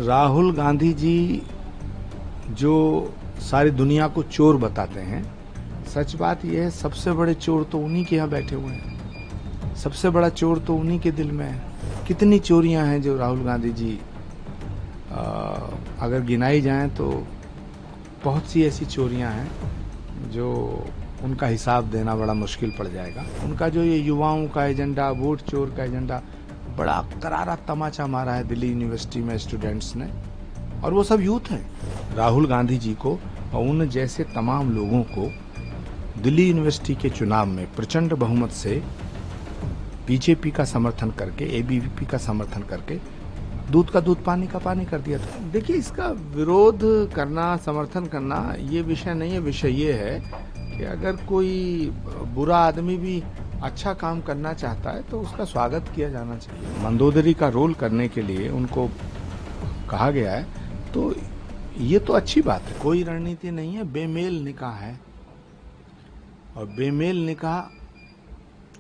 राहुल गांधी जी जो सारी दुनिया को चोर बताते हैं, सच बात यह है सबसे बड़े चोर तो उन्हीं के यहाँ बैठे हुए हैं। सबसे बड़ा चोर तो उन्हीं के दिल में है। कितनी चोरियां हैं जो राहुल गांधी जी अगर गिनाई जाएं तो बहुत सी ऐसी चोरियां हैं जो उनका हिसाब देना बड़ा मुश्किल पड़ जाएगा। उनका जो ये युवाओं का एजेंडा, वोट चोर का एजेंडा, बड़ा करारा तमाचा मारा है दिल्ली यूनिवर्सिटी में स्टूडेंट्स ने, और वो सब यूथ हैं। राहुल गांधी जी को और उन जैसे तमाम लोगों को दिल्ली यूनिवर्सिटी के चुनाव में प्रचंड बहुमत से बीजेपी का समर्थन करके, एबीवीपी का समर्थन करके दूध का दूध पानी का पानी कर दिया था। देखिए, इसका विरोध करना, समर्थन करना ये विषय नहीं है। विषय ये है कि अगर कोई बुरा आदमी भी अच्छा काम करना चाहता है तो उसका स्वागत किया जाना चाहिए। मंदोदरी का रोल करने के लिए उनको कहा गया है, तो ये तो अच्छी बात है, कोई रणनीति नहीं है। बेमेल निकाह है और बेमेल निकाह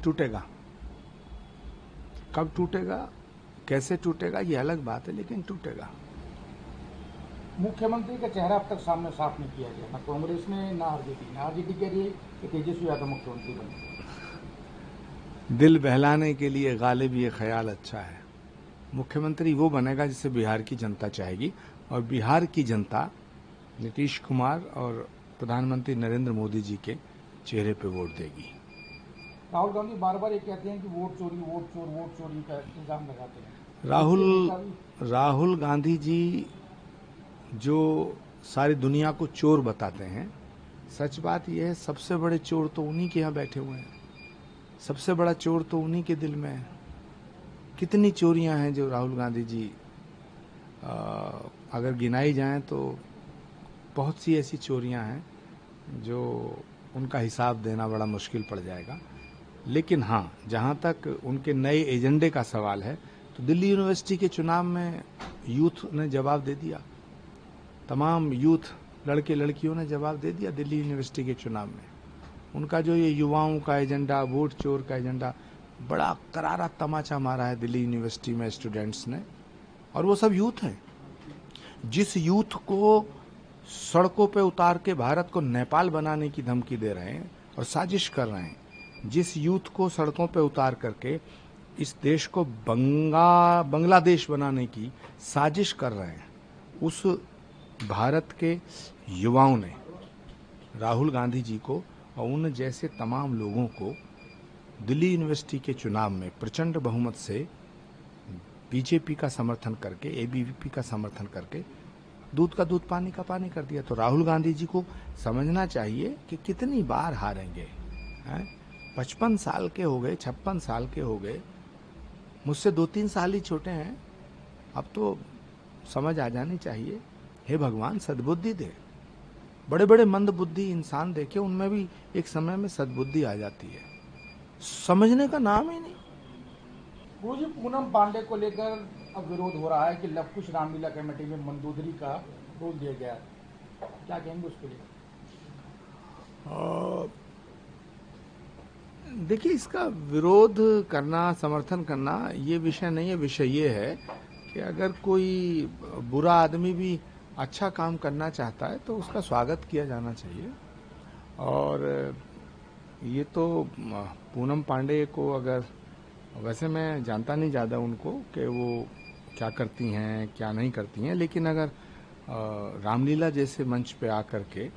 टूटेगा। कब टूटेगा, कैसे टूटेगा, ये अलग बात है, लेकिन टूटेगा। मुख्यमंत्री का चेहरा अब तक सामने साफ नहीं किया गया, ना कांग्रेस ने ना आरजेडी कह रही है कि तेजस्वी यादव मुख्यमंत्री बने। दिल बहलाने के लिए गालिब ये ख्याल अच्छा है। मुख्यमंत्री वो बनेगा जिसे बिहार की जनता चाहेगी, और बिहार की जनता नीतीश कुमार और प्रधानमंत्री नरेंद्र मोदी जी के चेहरे पे वोट देगी। राहुल गांधी बार बार ये कहते हैं कि वोट चोरी का इल्जाम लगाते हैं। राहुल गांधी जी जो सारी दुनिया को चोर बताते हैं, सच बात यह है सबसे बड़े चोर तो उन्हीं के यहाँ बैठे हुए हैं। सबसे बड़ा चोर तो उन्हीं के दिल में है। कितनी चोरियां हैं जो राहुल गांधी जी अगर गिनाई जाएं तो बहुत सी ऐसी चोरियां हैं जो उनका हिसाब देना बड़ा मुश्किल पड़ जाएगा। लेकिन हाँ, जहां तक उनके नए एजेंडे का सवाल है तो दिल्ली यूनिवर्सिटी के चुनाव में यूथ ने जवाब दे दिया। तमाम यूथ लड़के लड़कियों ने जवाब दे दिया दिल्ली यूनिवर्सिटी के चुनाव में। उनका जो ये युवाओं का एजेंडा, वोट चोर का एजेंडा, बड़ा करारा तमाचा मारा है दिल्ली यूनिवर्सिटी में स्टूडेंट्स ने, और वो सब यूथ हैं। जिस यूथ को सड़कों पे उतार के भारत को नेपाल बनाने की धमकी दे रहे हैं और साजिश कर रहे हैं, जिस यूथ को सड़कों पे उतार करके इस देश को बांग्लादेश बनाने की साजिश कर रहे हैं, उस भारत के युवाओं ने राहुल गांधी जी को और उन जैसे तमाम लोगों को दिल्ली यूनिवर्सिटी के चुनाव में प्रचंड बहुमत से बीजेपी का समर्थन करके, एबीवीपी का समर्थन करके दूध का दूध पानी का पानी कर दिया। तो राहुल गांधी जी को समझना चाहिए कि कितनी बार हारेंगे। 55 साल के हो गए, 56 साल के हो गए, मुझसे 2-3 साल ही छोटे हैं। अब तो समझ आ जानी चाहिए। हे भगवान, सद्बुद्धि दे। बड़े बड़े मंद बुद्धि इंसान देखे, उनमें भी एक समय में सद्बुद्धि आ जाती है। समझने का नाम ही नहीं। गुरुजी, पूनम पांडे को लेकर अब विरोध हो रहा है कि लवकुश रामलीला कमेटी में मंदोदरी का रोल दिया गया, क्या कहेंगे उसके लिए? देखिए, इसका विरोध करना, समर्थन करना ये विषय नहीं है। विषय ये है कि अगर कोई बुरा आदमी भी अच्छा काम करना चाहता है तो उसका स्वागत किया जाना चाहिए। और ये तो पूनम पांडे को, अगर वैसे मैं जानता नहीं ज़्यादा उनको कि वो क्या करती हैं क्या नहीं करती हैं, लेकिन अगर रामलीला जैसे मंच पे आकर के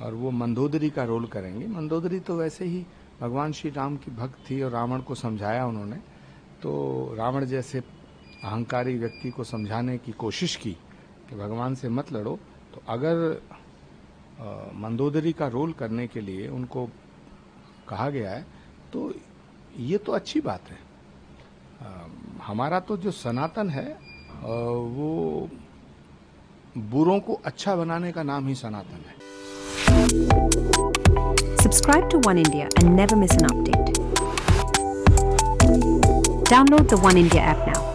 और वो मंदोदरी का रोल करेंगे, मंदोदरी तो वैसे ही भगवान श्री राम की भक्त थी और रावण को समझाया उन्होंने, तो रावण जैसे अहंकारी व्यक्ति को समझाने की कोशिश की कि भगवान से मत लड़ो। तो अगर मंदोदरी का रोल करने के लिए उनको कहा गया है तो ये तो अच्छी बात है। हमारा तो जो सनातन है वो बुरों को अच्छा बनाने का नाम ही सनातन है। Subscribe to One India and never miss an update. Download the One India app now.